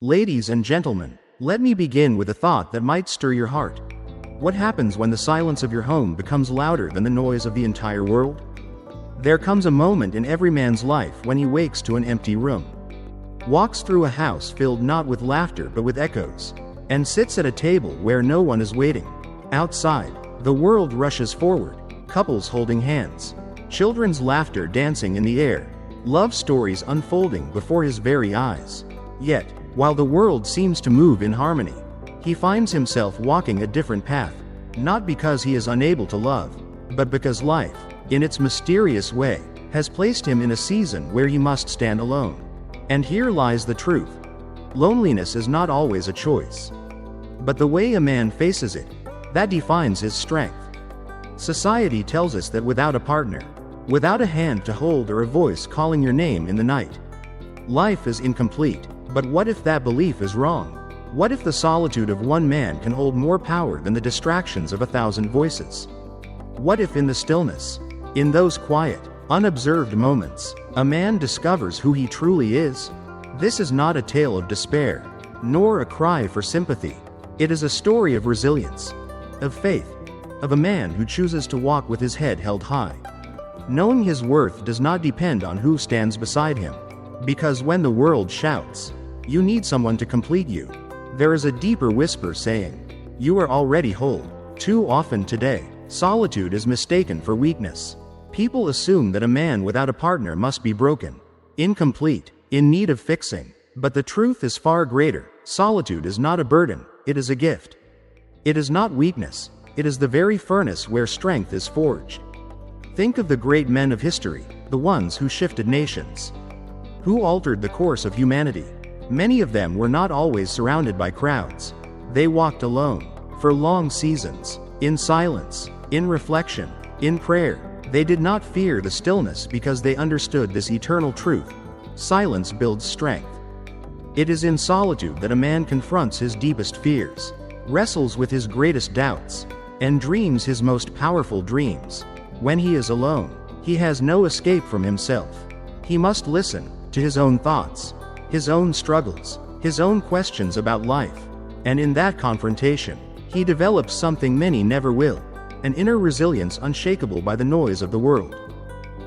Ladies and gentlemen, let me begin with a thought that might stir your heart. What happens when the silence of your home becomes louder than the noise of the entire world? There comes a moment in every man's life when he wakes to an empty room, walks through a house filled not with laughter but with echoes, and sits at a table where no one is waiting. Outside, the world rushes forward, couples holding hands, children's laughter dancing in the air, love stories unfolding before his very eyes. Yet, while the world seems to move in harmony, he finds himself walking a different path, not because he is unable to love, but because life, in its mysterious way, has placed him in a season where he must stand alone. And here lies the truth. Loneliness is not always a choice, but the way a man faces it, that defines his strength. Society tells us that without a partner, without a hand to hold or a voice calling your name in the night, life is incomplete. But what if that belief is wrong? What if the solitude of one man can hold more power than the distractions of 1,000 voices? What if in the stillness, in those quiet, unobserved moments, a man discovers who he truly is? This is not a tale of despair, nor a cry for sympathy. It is a story of resilience, of faith, of a man who chooses to walk with his head held high, knowing his worth does not depend on who stands beside him. Because when the world shouts, "You need someone to complete you," there is a deeper whisper saying, "You are already whole." Too often today, solitude is mistaken for weakness. People assume that a man without a partner must be broken, incomplete, in need of fixing. But the truth is far greater. Solitude is not a burden, it is a gift. It is not weakness, it is the very furnace where strength is forged. Think of the great men of history, the ones who shifted nations, who altered the course of humanity. Many of them were not always surrounded by crowds. They walked alone, for long seasons, in silence, in reflection, in prayer. They did not fear the stillness because they understood this eternal truth: silence builds strength. It is in solitude that a man confronts his deepest fears, wrestles with his greatest doubts, and dreams his most powerful dreams. When he is alone, he has no escape from himself. He must listen to his own thoughts, his own struggles, his own questions about life. And in that confrontation, he develops something many never will: an inner resilience unshakable by the noise of the world.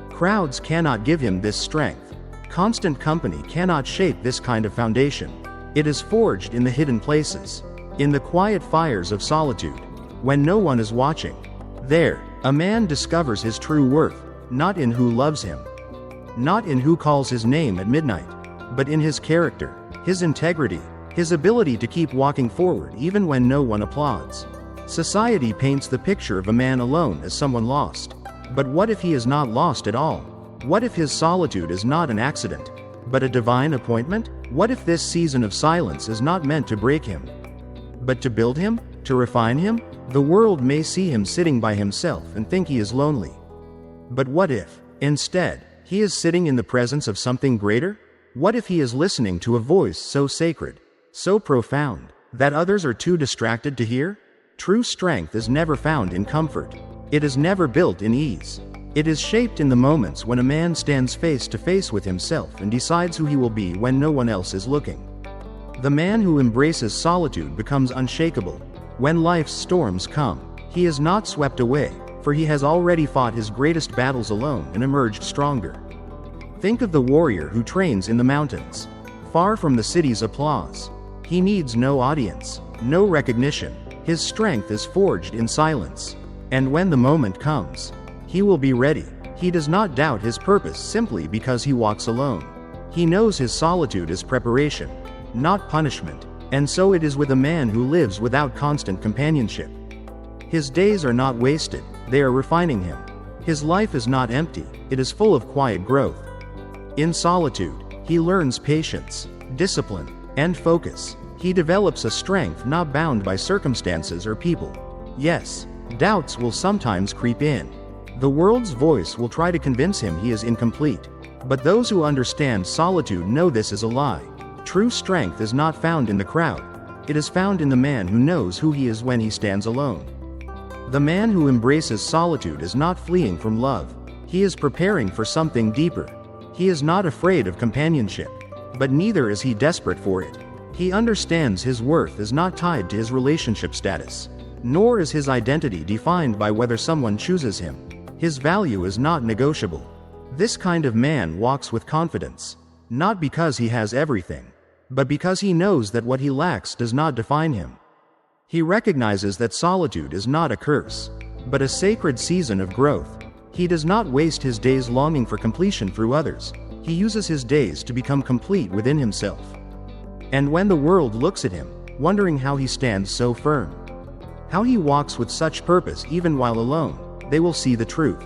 Crowds cannot give him this strength. Constant company cannot shape this kind of foundation. It is forged in the hidden places, in the quiet fires of solitude, when no one is watching. There, a man discovers his true worth, not in who loves him, not in who calls his name at midnight, but in his character, his integrity, his ability to keep walking forward even when no one applauds. Society paints the picture of a man alone as someone lost. But what if he is not lost at all? What if his solitude is not an accident, but a divine appointment? What if this season of silence is not meant to break him, but to build him, to refine him? The world may see him sitting by himself and think he is lonely. But what if, instead, he is sitting in the presence of something greater? What if he is listening to a voice so sacred, so profound, that others are too distracted to hear? True strength is never found in comfort. It is never built in ease. It is shaped in the moments when a man stands face to face with himself and decides who he will be when no one else is looking. The man who embraces solitude becomes unshakable. When life's storms come, he is not swept away, for he has already fought his greatest battles alone and emerged stronger. Think of the warrior who trains in the mountains, far from the city's applause. He needs no audience, no recognition. His strength is forged in silence. And when the moment comes, he will be ready. He does not doubt his purpose simply because he walks alone. He knows his solitude is preparation, not punishment. And so it is with a man who lives without constant companionship. His days are not wasted, they are refining him. His life is not empty, it is full of quiet growth. In solitude, he learns patience, discipline, and focus. He develops a strength not bound by circumstances or people. Yes, doubts will sometimes creep in. The world's voice will try to convince him he is incomplete. But those who understand solitude know this is a lie. True strength is not found in the crowd. It is found in the man who knows who he is when he stands alone. The man who embraces solitude is not fleeing from love. He is preparing for something deeper. He is not afraid of companionship, but neither is he desperate for it. He understands his worth is not tied to his relationship status, nor is his identity defined by whether someone chooses him. His value is not negotiable. This kind of man walks with confidence, not because he has everything, but because he knows that what he lacks does not define him. He recognizes that solitude is not a curse, but a sacred season of growth. He does not waste his days longing for completion through others. He uses his days to become complete within himself. And when the world looks at him, wondering how he stands so firm, how he walks with such purpose even while alone, they will see the truth.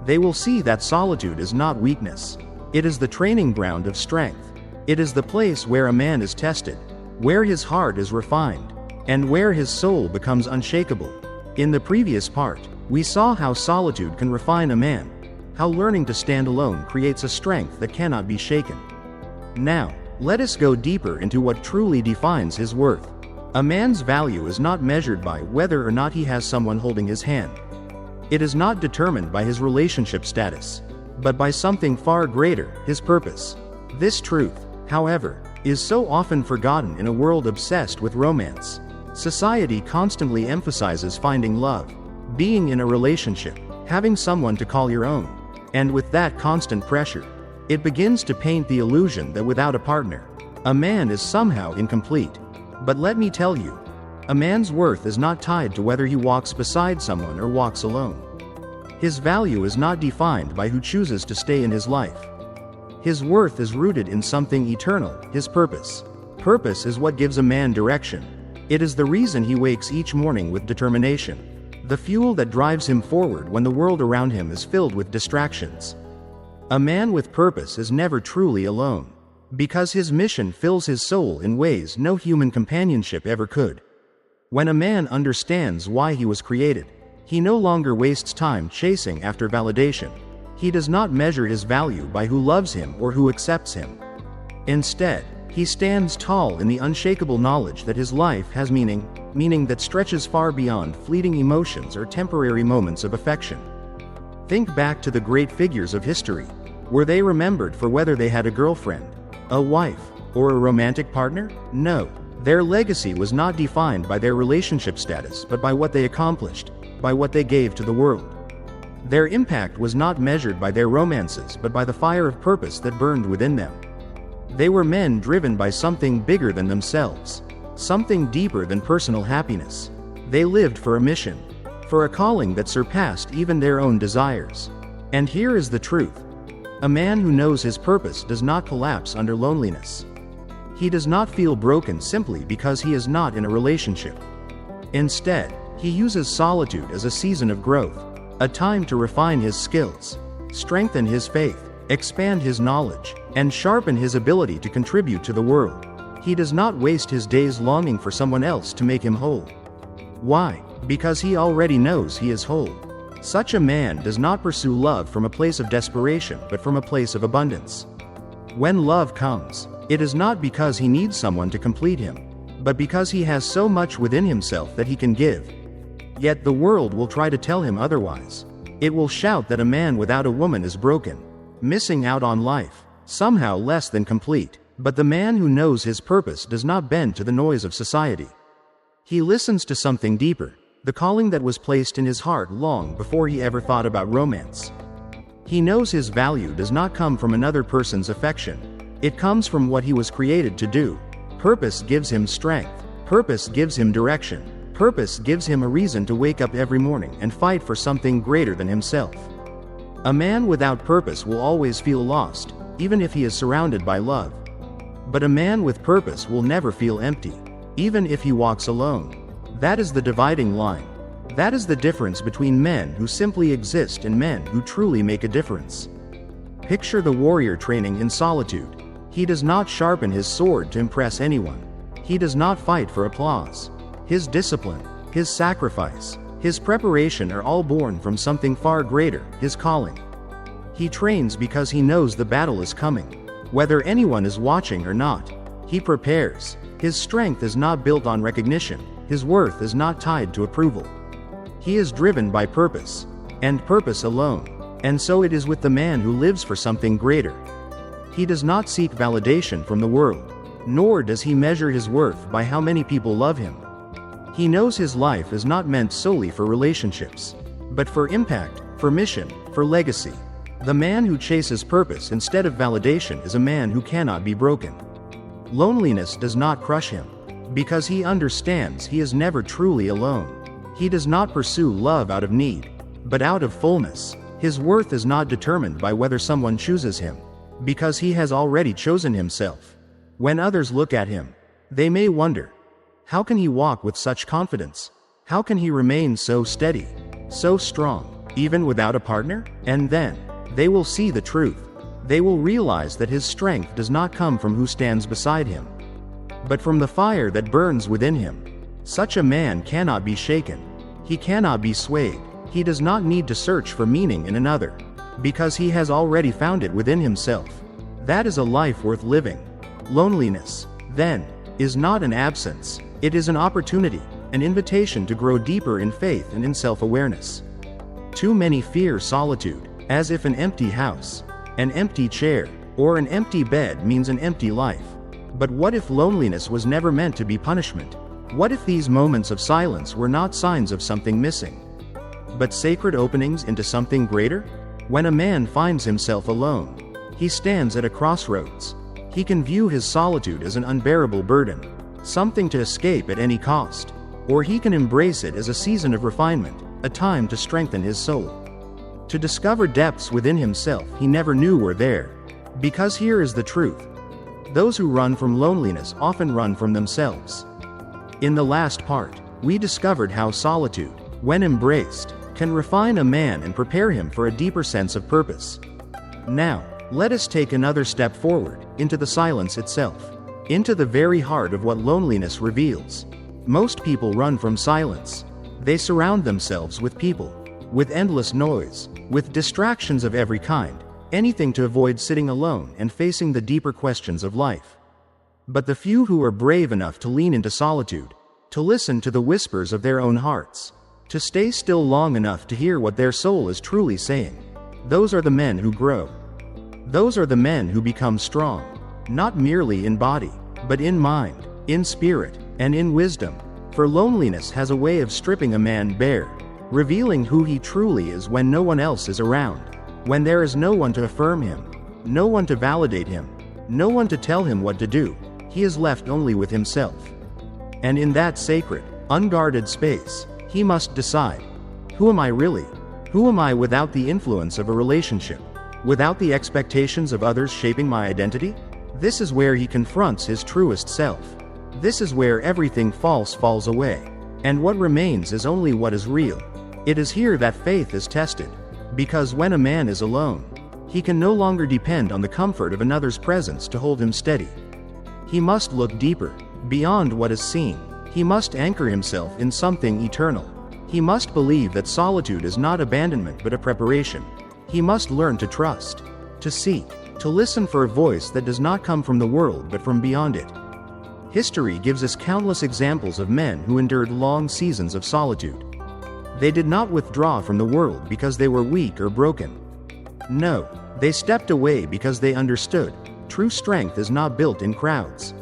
They will see that solitude is not weakness. It is the training ground of strength. It is the place where a man is tested, where his heart is refined, and where his soul becomes unshakable. In the previous part, we saw how solitude can refine a man, how learning to stand alone creates a strength that cannot be shaken. Now, let us go deeper into what truly defines his worth. A man's value is not measured by whether or not he has someone holding his hand. It is not determined by his relationship status, but by something far greater, his purpose. This truth, however, is so often forgotten in a world obsessed with romance. Society constantly emphasizes finding love, being in a relationship, having someone to call your own. And with that constant pressure, it begins to paint the illusion that without a partner, a man is somehow incomplete. But let me tell you, a man's worth is not tied to whether he walks beside someone or walks alone. His value is not defined by who chooses to stay in his life. His worth is rooted in something eternal, his purpose. Purpose is what gives a man direction. It is the reason he wakes each morning with determination, the fuel that drives him forward when the world around him is filled with distractions. A man with purpose is never truly alone, because his mission fills his soul in ways no human companionship ever could. When a man understands why he was created, he no longer wastes time chasing after validation. He does not measure his value by who loves him or who accepts him. Instead, he stands tall in the unshakable knowledge that his life has meaning that stretches far beyond fleeting emotions or temporary moments of affection. Think back to the great figures of history. Were they remembered for whether they had a girlfriend, a wife, or a romantic partner? No. Their legacy was not defined by their relationship status but by what they accomplished, by what they gave to the world. Their impact was not measured by their romances but by the fire of purpose that burned within them. They were men driven by something bigger than themselves, something deeper than personal happiness. They lived for a mission, for a calling that surpassed even their own desires. And here is the truth. A man who knows his purpose does not collapse under loneliness. He does not feel broken simply because he is not in a relationship. Instead, he uses solitude as a season of growth, a time to refine his skills, strengthen his faith, expand his knowledge, and sharpen his ability to contribute to the world. He does not waste his days longing for someone else to make him whole. Why? Because he already knows he is whole. Such a man does not pursue love from a place of desperation but from a place of abundance. When love comes, it is not because he needs someone to complete him, but because he has so much within himself that he can give. Yet the world will try to tell him otherwise. It will shout that a man without a woman is broken, missing out on life, somehow less than complete. But the man who knows his purpose does not bend to the noise of society. He listens to something deeper, the calling that was placed in his heart long before he ever thought about romance. He knows his value does not come from another person's affection. It comes from what he was created to do. Purpose gives him strength. Purpose gives him direction. Purpose gives him a reason to wake up every morning and fight for something greater than himself. A man without purpose will always feel lost, even if he is surrounded by love. But a man with purpose will never feel empty, even if he walks alone. That is the dividing line. That is the difference between men who simply exist and men who truly make a difference. Picture the warrior training in solitude. He does not sharpen his sword to impress anyone. He does not fight for applause. His discipline, his sacrifice, his preparation are all born from something far greater, his calling. He trains because he knows the battle is coming. Whether anyone is watching or not, he prepares. His strength is not built on recognition. His worth is not tied to approval. He is driven by purpose, and purpose alone. And so it is with the man who lives for something greater. He does not seek validation from the world. Nor does he measure his worth by how many people love him. He knows his life is not meant solely for relationships, but for impact, for mission, for legacy. The man who chases purpose instead of validation is a man who cannot be broken. Loneliness does not crush him, because he understands he is never truly alone. He does not pursue love out of need, but out of fullness. His worth is not determined by whether someone chooses him, because he has already chosen himself. When others look at him, they may wonder, how can he walk with such confidence? How can he remain so steady, so strong, even without a partner? And then, they will see the truth. They will realize that his strength does not come from who stands beside him, but from the fire that burns within him. Such a man cannot be shaken. He cannot be swayed. He does not need to search for meaning in another, because he has already found it within himself. That is a life worth living. Loneliness, then, is not an absence. It is an opportunity, an invitation to grow deeper in faith and in self-awareness. Too many fear solitude, as if an empty house, an empty chair, or an empty bed means an empty life. But what if loneliness was never meant to be punishment? What if these moments of silence were not signs of something missing, but sacred openings into something greater? When a man finds himself alone, he stands at a crossroads. He can view his solitude as an unbearable burden, something to escape at any cost, or he can embrace it as a season of refinement, a time to strengthen his soul, to discover depths within himself he never knew were there. Because here is the truth. Those who run from loneliness often run from themselves. In the last part, we discovered how solitude, when embraced, can refine a man and prepare him for a deeper sense of purpose. Now, let us take another step forward, into the silence itself, into the very heart of what loneliness reveals. Most people run from silence. They surround themselves with people, with endless noise, with distractions of every kind, anything to avoid sitting alone and facing the deeper questions of life. But the few who are brave enough to lean into solitude, to listen to the whispers of their own hearts, to stay still long enough to hear what their soul is truly saying, those are the men who grow. Those are the men who become strong, not merely in body, but in mind, in spirit, and in wisdom. For loneliness has a way of stripping a man bare, revealing who he truly is when no one else is around, when there is no one to affirm him, no one to validate him, no one to tell him what to do. He is left only with himself. And in that sacred, unguarded space, he must decide, who am I really? Who am I without the influence of a relationship? Without the expectations of others shaping my identity? This is where he confronts his truest self. This is where everything false falls away, and what remains is only what is real. It is here that faith is tested, because when a man is alone, he can no longer depend on the comfort of another's presence to hold him steady. He must look deeper, beyond what is seen. He must anchor himself in something eternal. He must believe that solitude is not abandonment but a preparation. He must learn to trust, to seek, to listen for a voice that does not come from the world but from beyond it. History gives us countless examples of men who endured long seasons of solitude. They did not withdraw from the world because they were weak or broken. No, they stepped away because they understood, true strength is not built in crowds,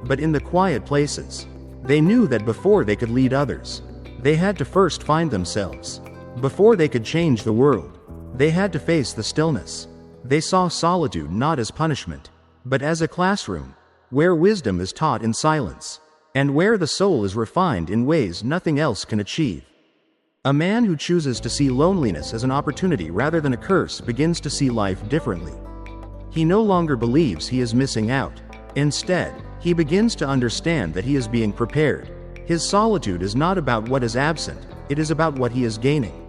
but in the quiet places. They knew that before they could lead others, they had to first find themselves. Before they could change the world, they had to face the stillness. They saw solitude not as punishment, but as a classroom, where wisdom is taught in silence, and where the soul is refined in ways nothing else can achieve. A man who chooses to see loneliness as an opportunity rather than a curse begins to see life differently. He no longer believes he is missing out. Instead, he begins to understand that he is being prepared. His solitude is not about what is absent, it is about what he is gaining.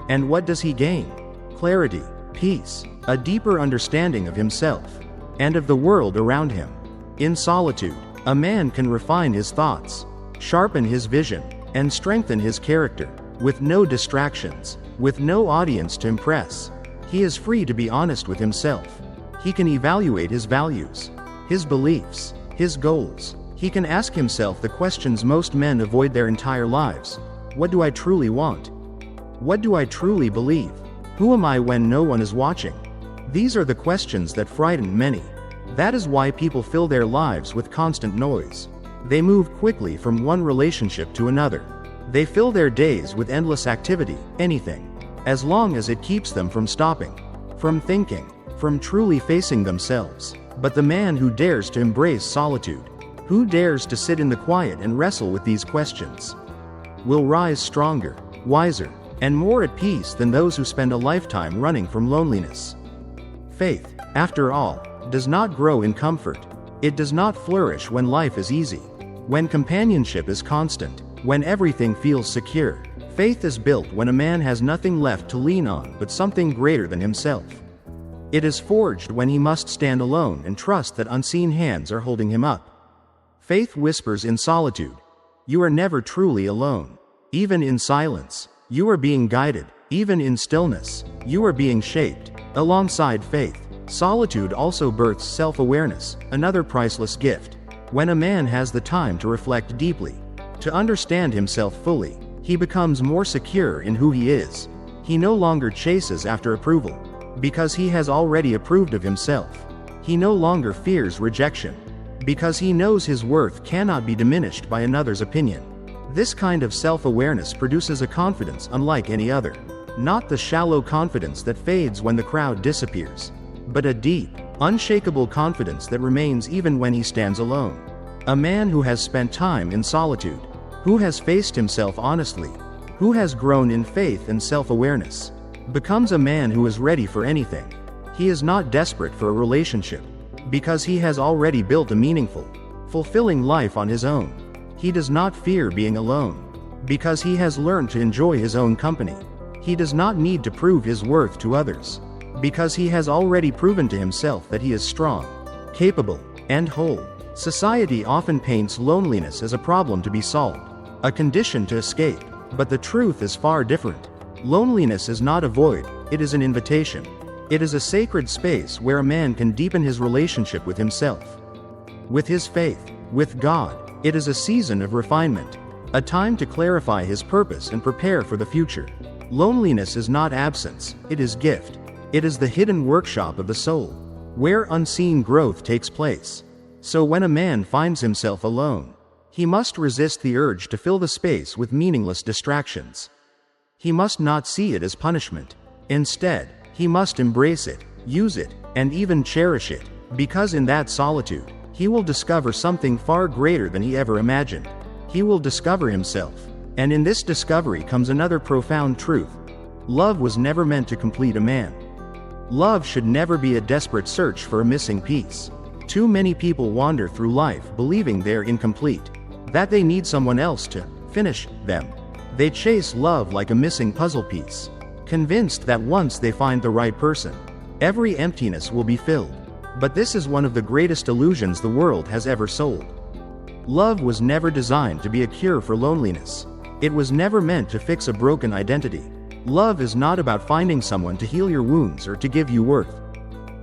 And what does he gain? Clarity, peace, a deeper understanding of himself, and of the world around him. In solitude, a man can refine his thoughts, sharpen his vision, and strengthen his character, with no distractions, with no audience to impress. He is free to be honest with himself. He can evaluate his values, his beliefs, his goals. He can ask himself the questions most men avoid their entire lives. What do I truly want? What do I truly believe? Who am I when no one is watching? These are the questions that frighten many. That is why people fill their lives with constant noise. They move quickly from one relationship to another. They fill their days with endless activity, anything, as long as it keeps them from stopping, from thinking, from truly facing themselves. But the man who dares to embrace solitude, who dares to sit in the quiet and wrestle with these questions, will rise stronger, wiser, and more at peace than those who spend a lifetime running from loneliness. Faith, after all, does not grow in comfort. It does not flourish when life is easy, when companionship is constant, when everything feels secure. Faith is built when a man has nothing left to lean on but something greater than himself. It is forged when he must stand alone and trust that unseen hands are holding him up. Faith whispers in solitude, "You are never truly alone. Even in silence, you are being guided. Even in stillness, you are being shaped." Alongside faith, solitude also births self-awareness, another priceless gift. When a man has the time to reflect deeply, to understand himself fully, he becomes more secure in who he is. He no longer chases after approval, because he has already approved of himself. He no longer fears rejection, because he knows his worth cannot be diminished by another's opinion. This kind of self-awareness produces a confidence unlike any other. Not the shallow confidence that fades when the crowd disappears, but a deep, unshakable confidence that remains even when he stands alone. A man who has spent time in solitude, who has faced himself honestly, who has grown in faith and self-awareness, becomes a man who is ready for anything. He is not desperate for a relationship, because he has already built a meaningful, fulfilling life on his own. He does not fear being alone, because he has learned to enjoy his own company. He does not need to prove his worth to others, because he has already proven to himself that he is strong, capable, and whole. Society often paints loneliness as a problem to be solved, a condition to escape, but the truth is far different. Loneliness is not a void, it is an invitation. It is a sacred space where a man can deepen his relationship with himself, with his faith, with God. It is a season of refinement, a time to clarify his purpose and prepare for the future. Loneliness is not absence, it is gift. It is the hidden workshop of the soul, where unseen growth takes place. So when a man finds himself alone, he must resist the urge to fill the space with meaningless distractions. He must not see it as punishment. Instead, he must embrace it, use it, and even cherish it, because in that solitude, he will discover something far greater than he ever imagined. He will discover himself. And in this discovery comes another profound truth. Love was never meant to complete a man. Love should never be a desperate search for a missing piece. Too many people wander through life believing they're incomplete, that they need someone else to finish them. They chase love like a missing puzzle piece, convinced that once they find the right person, every emptiness will be filled. But this is one of the greatest illusions the world has ever sold. Love was never designed to be a cure for loneliness. It was never meant to fix a broken identity. Love is not about finding someone to heal your wounds or to give you worth.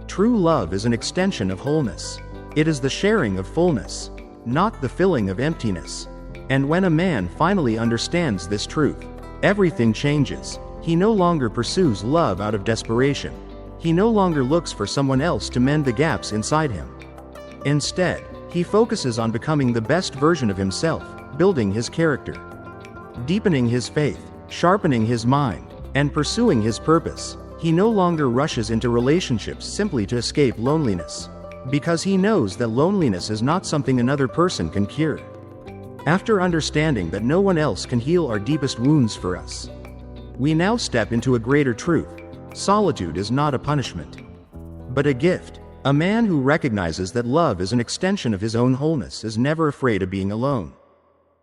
True love is an extension of wholeness. It is the sharing of fullness, not the filling of emptiness. And when a man finally understands this truth, everything changes. He no longer pursues love out of desperation. He no longer looks for someone else to mend the gaps inside him. Instead, he focuses on becoming the best version of himself, building his character, deepening his faith, sharpening his mind, and pursuing his purpose. He no longer rushes into relationships simply to escape loneliness, because he knows that loneliness is not something another person can cure. After understanding that no one else can heal our deepest wounds for us, we now step into a greater truth. Solitude is not a punishment, but a gift. A man who recognizes that love is an extension of his own wholeness is never afraid of being alone.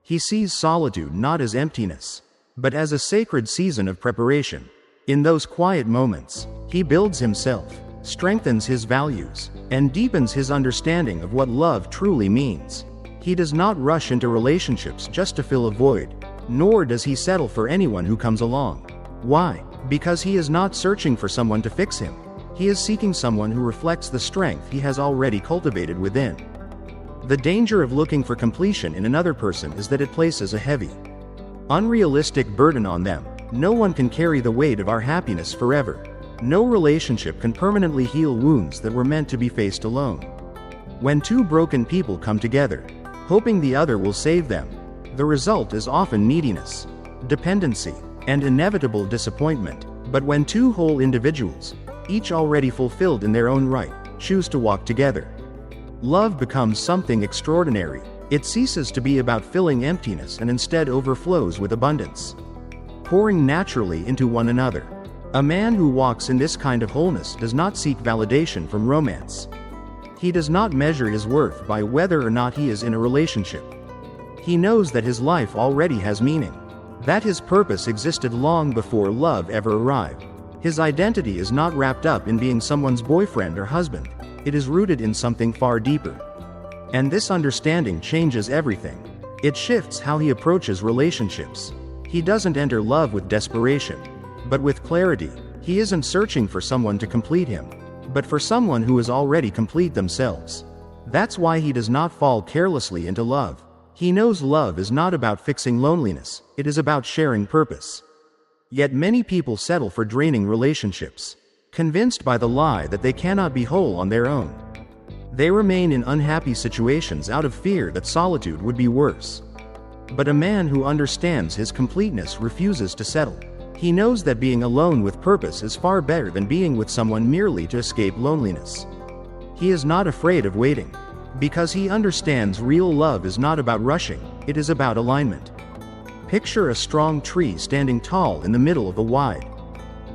He sees solitude not as emptiness, but as a sacred season of preparation. In those quiet moments, he builds himself, strengthens his values, and deepens his understanding of what love truly means. He does not rush into relationships just to fill a void, nor does he settle for anyone who comes along. Why? Because he is not searching for someone to fix him. He is seeking someone who reflects the strength he has already cultivated within. The danger of looking for completion in another person is that it places a heavy, unrealistic burden on them. No one can carry the weight of our happiness forever. No relationship can permanently heal wounds that were meant to be faced alone. When two broken people come together, hoping the other will save them, the result is often neediness, dependency, and inevitable disappointment. But when two whole individuals, each already fulfilled in their own right, choose to walk together, love becomes something extraordinary. It ceases to be about filling emptiness and instead overflows with abundance, pouring naturally into one another. A man who walks in this kind of wholeness does not seek validation from romance. He does not measure his worth by whether or not he is in a relationship. He knows that his life already has meaning, that his purpose existed long before love ever arrived. His identity is not wrapped up in being someone's boyfriend or husband. It is rooted in something far deeper. And this understanding changes everything. It shifts how he approaches relationships. He doesn't enter love with desperation, but with clarity. He isn't searching for someone to complete him, but for someone who is already complete themselves. That's why he does not fall carelessly into love. He knows love is not about fixing loneliness, it is about sharing purpose. Yet many people settle for draining relationships, convinced by the lie that they cannot be whole on their own. They remain in unhappy situations out of fear that solitude would be worse. But a man who understands his completeness refuses to settle. He knows that being alone with purpose is far better than being with someone merely to escape loneliness. He is not afraid of waiting, because he understands real love is not about rushing, it is about alignment. Picture a strong tree standing tall in the middle of a wide,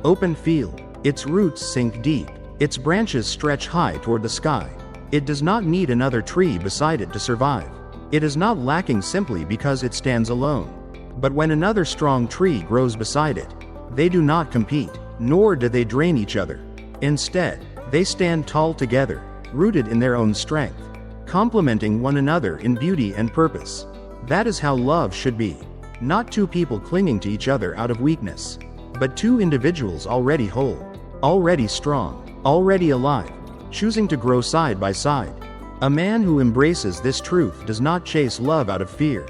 open field. Its roots sink deep, its branches stretch high toward the sky. It does not need another tree beside it to survive. It is not lacking simply because it stands alone. But when another strong tree grows beside it, they do not compete, nor do they drain each other. Instead, they stand tall together, rooted in their own strength, complementing one another in beauty and purpose. That is how love should be. Not two people clinging to each other out of weakness, but two individuals already whole, already strong, already alive, choosing to grow side by side. A man who embraces this truth does not chase love out of fear.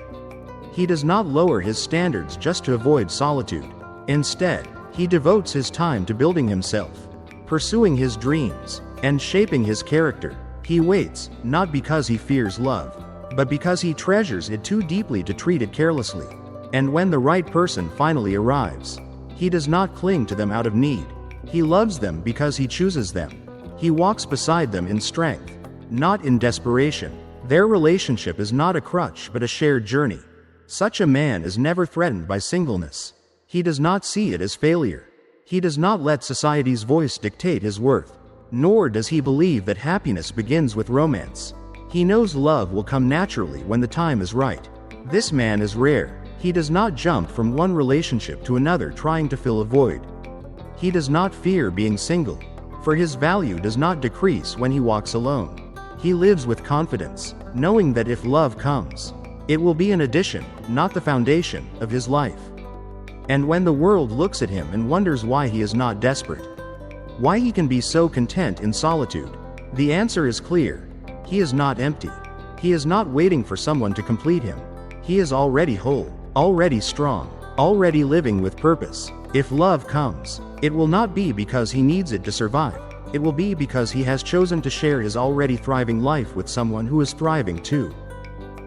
He does not lower his standards just to avoid solitude. Instead, he devotes his time to building himself, pursuing his dreams, and shaping his character. He waits, not because he fears love, but because he treasures it too deeply to treat it carelessly. And when the right person finally arrives, he does not cling to them out of need. He loves them because he chooses them. He walks beside them in strength, not in desperation. Their relationship is not a crutch but a shared journey. Such a man is never threatened by singleness. He does not see it as failure. He does not let society's voice dictate his worth, nor does he believe that happiness begins with romance. He knows love will come naturally when the time is right. This man is rare. He does not jump from one relationship to another trying to fill a void. He does not fear being single, for his value does not decrease when he walks alone. He lives with confidence, knowing that if love comes, it will be an addition, not the foundation, of his life. And when the world looks at him and wonders why he is not desperate, why he can be so content in solitude, the answer is clear. He is not empty. He is not waiting for someone to complete him. He is already whole, already strong, already living with purpose. If love comes, it will not be because he needs it to survive. It will be because he has chosen to share his already thriving life with someone who is thriving too.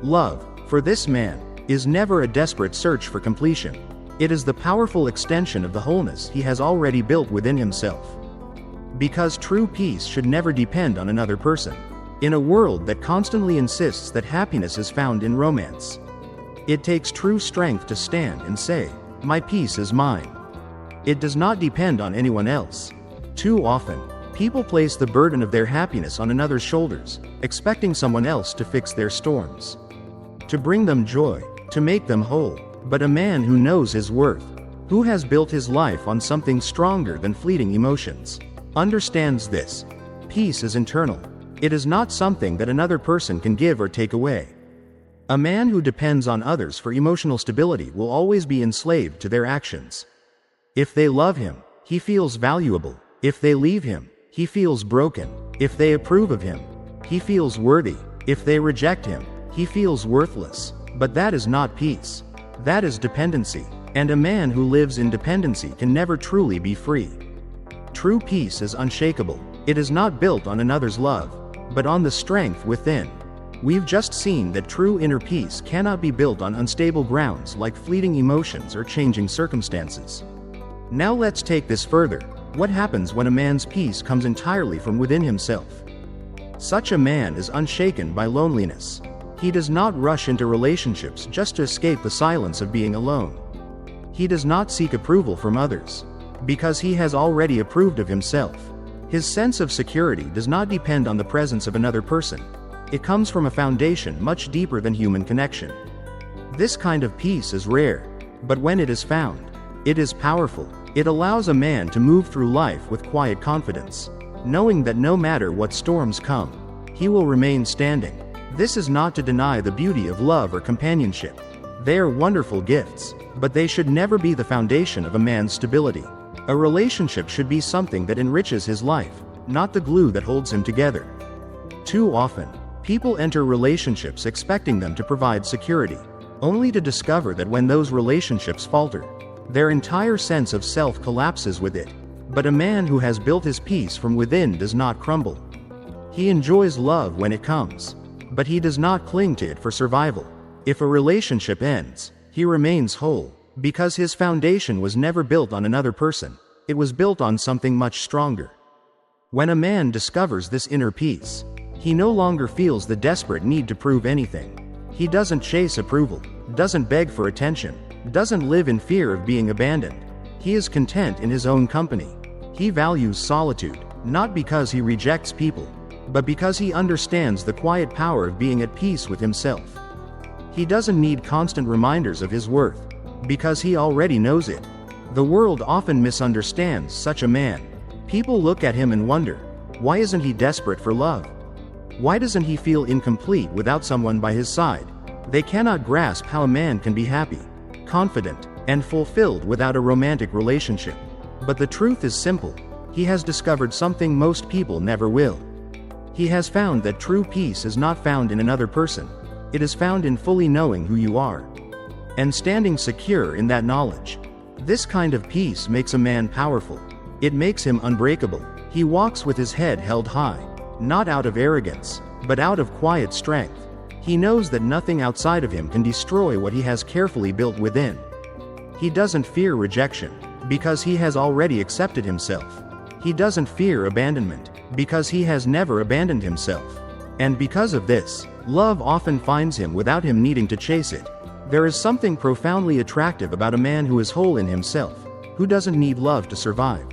Love, for this man, is never a desperate search for completion. It is the powerful extension of the wholeness he has already built within himself. Because true peace should never depend on another person. In a world that constantly insists that happiness is found in romance, it takes true strength to stand and say, "My peace is mine." It does not depend on anyone else. Too often, people place the burden of their happiness on another's shoulders, expecting someone else to fix their storms, to bring them joy, to make them whole. But a man who knows his worth, who has built his life on something stronger than fleeting emotions, understands this. Peace is internal. It is not something that another person can give or take away. A man who depends on others for emotional stability will always be enslaved to their actions. If they love him, he feels valuable. If they leave him, he feels broken. If they approve of him, he feels worthy. If they reject him, he feels worthless. But that is not peace. That is dependency. And a man who lives in dependency can never truly be free. True peace is unshakable. It is not built on another's love, but on the strength within. We've just seen that true inner peace cannot be built on unstable grounds like fleeting emotions or changing circumstances. Now let's take this further. What happens when a man's peace comes entirely from within himself? Such a man is unshaken by loneliness. He does not rush into relationships just to escape the silence of being alone. He does not seek approval from others, because he has already approved of himself. His sense of security does not depend on the presence of another person. It comes from a foundation much deeper than human connection. This kind of peace is rare, but when it is found, it is powerful. It allows a man to move through life with quiet confidence, knowing that no matter what storms come, he will remain standing. This is not to deny the beauty of love or companionship. They are wonderful gifts, but they should never be the foundation of a man's stability. A relationship should be something that enriches his life, not the glue that holds him together. Too often, people enter relationships expecting them to provide security, only to discover that when those relationships falter, their entire sense of self collapses with it. But a man who has built his peace from within does not crumble. He enjoys love when it comes, but he does not cling to it for survival. If a relationship ends, he remains whole, because his foundation was never built on another person, it was built on something much stronger. When a man discovers this inner peace, he no longer feels the desperate need to prove anything. He doesn't chase approval, doesn't beg for attention, doesn't live in fear of being abandoned. He is content in his own company. He values solitude, not because he rejects people, but because he understands the quiet power of being at peace with himself. He doesn't need constant reminders of his worth, because he already knows it. The world often misunderstands such a man. People look at him and wonder, why isn't he desperate for love? Why doesn't he feel incomplete without someone by his side? They cannot grasp how a man can be happy, confident, and fulfilled without a romantic relationship. But the truth is simple. He has discovered something most people never will. He has found that true peace is not found in another person. It is found in fully knowing who you are, and standing secure in that knowledge. This kind of peace makes a man powerful. It makes him unbreakable. He walks with his head held high, not out of arrogance, but out of quiet strength. He knows that nothing outside of him can destroy what he has carefully built within. He doesn't fear rejection, because he has already accepted himself. He doesn't fear abandonment, because he has never abandoned himself. And because of this, love often finds him without him needing to chase it. There is something profoundly attractive about a man who is whole in himself, who doesn't need love to survive,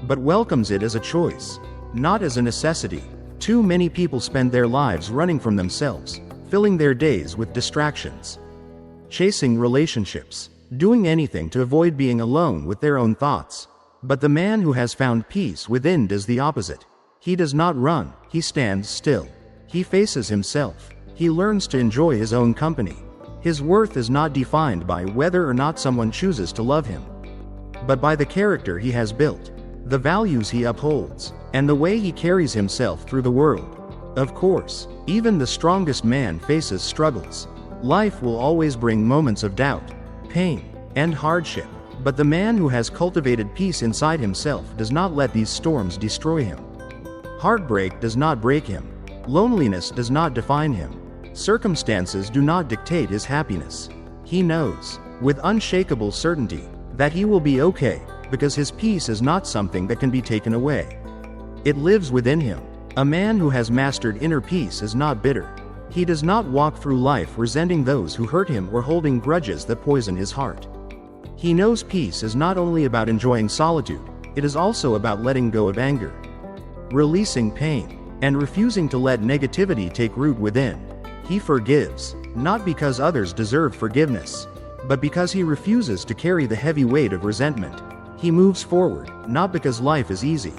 but welcomes it as a choice, not as a necessity. Too many people spend their lives running from themselves, filling their days with distractions, chasing relationships, doing anything to avoid being alone with their own thoughts. But the man who has found peace within does the opposite. He does not run, he stands still. He faces himself. He learns to enjoy his own company. His worth is not defined by whether or not someone chooses to love him, but by the character he has built, the values he upholds, and the way he carries himself through the world. Of course, even the strongest man faces struggles. Life will always bring moments of doubt, pain, and hardship, but the man who has cultivated peace inside himself does not let these storms destroy him. Heartbreak does not break him. Loneliness does not define him. Circumstances do not dictate his happiness. He knows, with unshakable certainty, that he will be okay, because his peace is not something that can be taken away. It lives within him. A man who has mastered inner peace is not bitter. He does not walk through life resenting those who hurt him or holding grudges that poison his heart. He knows peace is not only about enjoying solitude, it is also about letting go of anger, releasing pain, and refusing to let negativity take root within. He forgives, not because others deserve forgiveness, but because he refuses to carry the heavy weight of resentment. He moves forward, not because life is easy,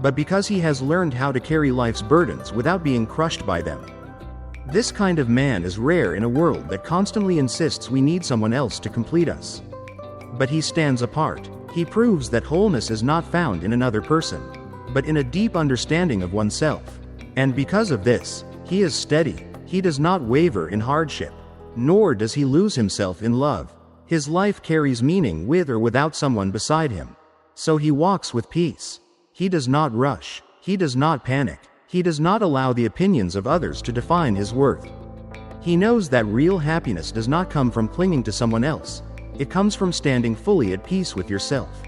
but because he has learned how to carry life's burdens without being crushed by them. This kind of man is rare in a world that constantly insists we need someone else to complete us. But he stands apart. He proves that wholeness is not found in another person, but in a deep understanding of oneself. And because of this, he is steady. He does not waver in hardship, nor does he lose himself in love. His life carries meaning with or without someone beside him. So he walks with peace. He does not rush. He does not panic. He does not allow the opinions of others to define his worth. He knows that real happiness does not come from clinging to someone else. It comes from standing fully at peace with yourself.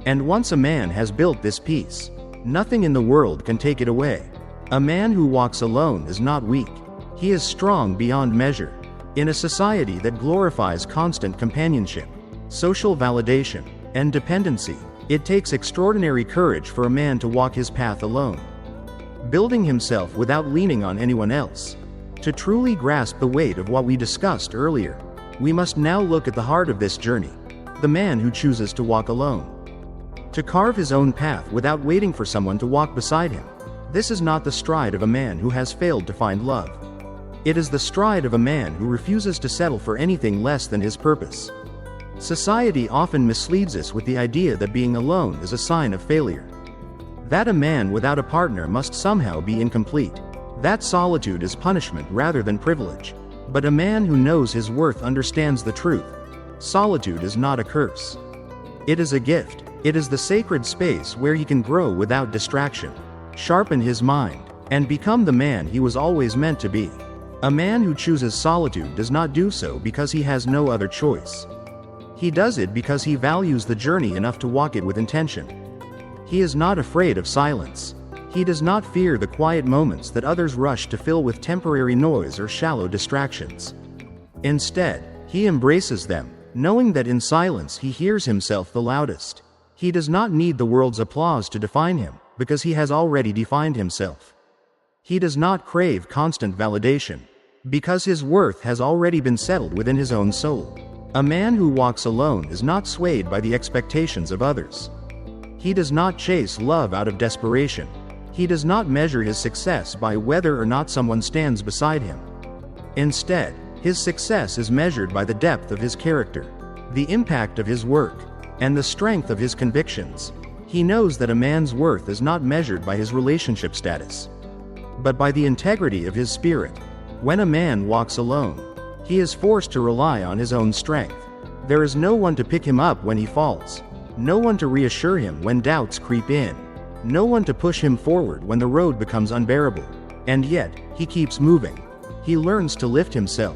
And once a man has built this peace, nothing in the world can take it away. A man who walks alone is not weak. He is strong beyond measure. In a society that glorifies constant companionship, social validation, and dependency, it takes extraordinary courage for a man to walk his path alone, building himself without leaning on anyone else. To truly grasp the weight of what we discussed earlier, we must now look at the heart of this journey, the man who chooses to walk alone. To carve his own path without waiting for someone to walk beside him. This is not the stride of a man who has failed to find love. It is the stride of a man who refuses to settle for anything less than his purpose. Society often misleads us with the idea that being alone is a sign of failure. That a man without a partner must somehow be incomplete. That solitude is punishment rather than privilege. But a man who knows his worth understands the truth. Solitude is not a curse. It is a gift. It is the sacred space where he can grow without distraction, sharpen his mind, and become the man he was always meant to be. A man who chooses solitude does not do so because he has no other choice. He does it because he values the journey enough to walk it with intention. He is not afraid of silence. He does not fear the quiet moments that others rush to fill with temporary noise or shallow distractions. Instead, he embraces them, knowing that in silence he hears himself the loudest. He does not need the world's applause to define him, because he has already defined himself. He does not crave constant validation, because his worth has already been settled within his own soul. A man who walks alone is not swayed by the expectations of others. He does not chase love out of desperation. He does not measure his success by whether or not someone stands beside him. Instead, his success is measured by the depth of his character, the impact of his work, and the strength of his convictions. He knows that a man's worth is not measured by his relationship status, but by the integrity of his spirit. When a man walks alone, he is forced to rely on his own strength. There is no one to pick him up when he falls, no one to reassure him when doubts creep in, no one to push him forward when the road becomes unbearable. And yet, he keeps moving. He learns to lift himself,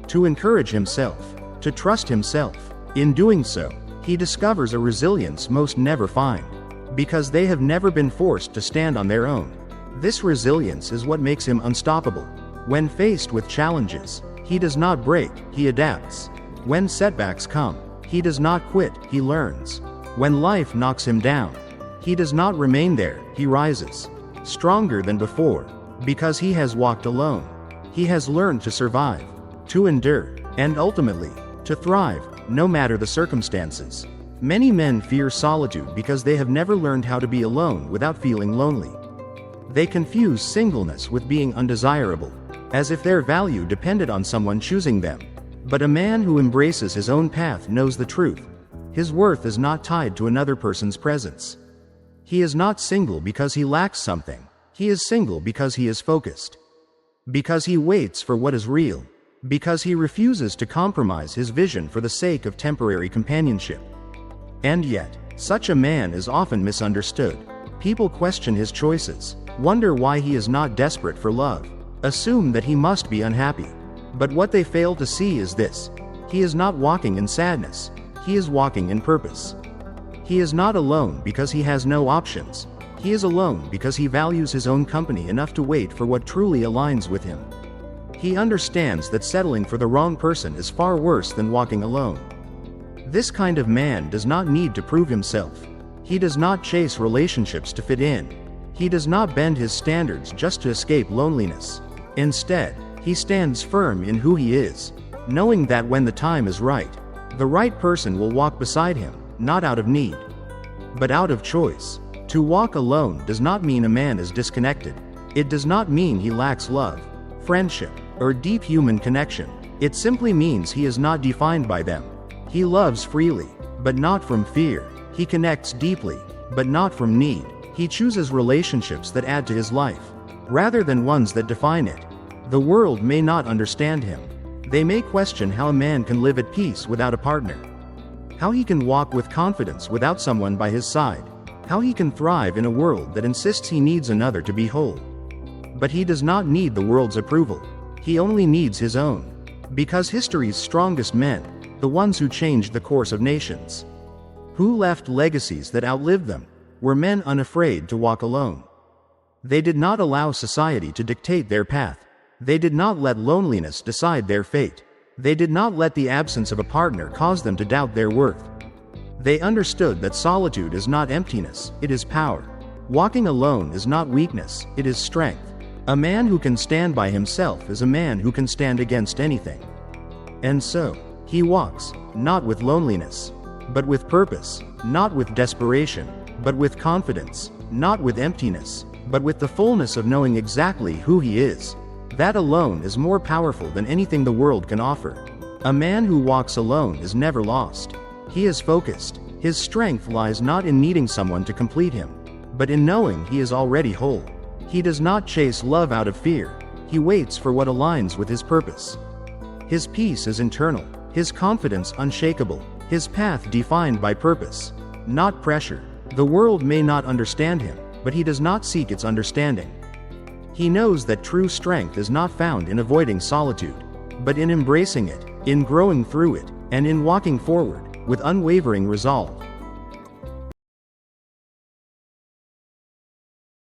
to encourage himself, to trust himself. In doing so, he discovers a resilience most never find, because they have never been forced to stand on their own. This resilience is what makes him unstoppable. When faced with challenges, he does not break, he adapts. When setbacks come, he does not quit, he learns. When life knocks him down, he does not remain there, he rises, stronger than before, because he has walked alone. He has learned to survive, to endure, and ultimately, to thrive, no matter the circumstances. Many men fear solitude because they have never learned how to be alone without feeling lonely. They confuse singleness with being undesirable, as if their value depended on someone choosing them. But a man who embraces his own path knows the truth. His worth is not tied to another person's presence. He is not single because he lacks something. He is single because he is focused. Because he waits for what is real. Because he refuses to compromise his vision for the sake of temporary companionship. And yet, such a man is often misunderstood. People question his choices, wonder why he is not desperate for love, assume that he must be unhappy. But what they fail to see is this: he is not walking in sadness, he is walking in purpose. He is not alone because he has no options. He is alone because he values his own company enough to wait for what truly aligns with him. He understands that settling for the wrong person is far worse than walking alone. This kind of man does not need to prove himself. He does not chase relationships to fit in. He does not bend his standards just to escape loneliness. Instead, he stands firm in who he is, knowing that when the time is right, the right person will walk beside him, not out of need, but out of choice. To walk alone does not mean a man is disconnected. It does not mean he lacks love, friendship, or deep human connection. It simply means he is not defined by them. He loves freely, but not from fear. He connects deeply, but not from need. He chooses relationships that add to his life, rather than ones that define it. The world may not understand him. They may question how a man can live at peace without a partner, how he can walk with confidence without someone by his side, how he can thrive in a world that insists he needs another to be whole. But he does not need the world's approval. He only needs his own. Because history's strongest men, the ones who changed the course of nations, who left legacies that outlived them, were men unafraid to walk alone. They did not allow society to dictate their path. They did not let loneliness decide their fate. They did not let the absence of a partner cause them to doubt their worth. They understood that solitude is not emptiness, it is power. Walking alone is not weakness, it is strength. A man who can stand by himself is a man who can stand against anything. And so, he walks, not with loneliness, but with purpose, not with desperation, but with confidence, not with emptiness, but with the fullness of knowing exactly who he is. That alone is more powerful than anything the world can offer. A man who walks alone is never lost. He is focused. His strength lies not in needing someone to complete him, but in knowing he is already whole. He does not chase love out of fear. He waits for what aligns with his purpose. His peace is internal, his confidence unshakable, his path defined by purpose, not pressure. The world may not understand him, but he does not seek its understanding. He knows that true strength is not found in avoiding solitude, but in embracing it, in growing through it, and in walking forward with unwavering resolve.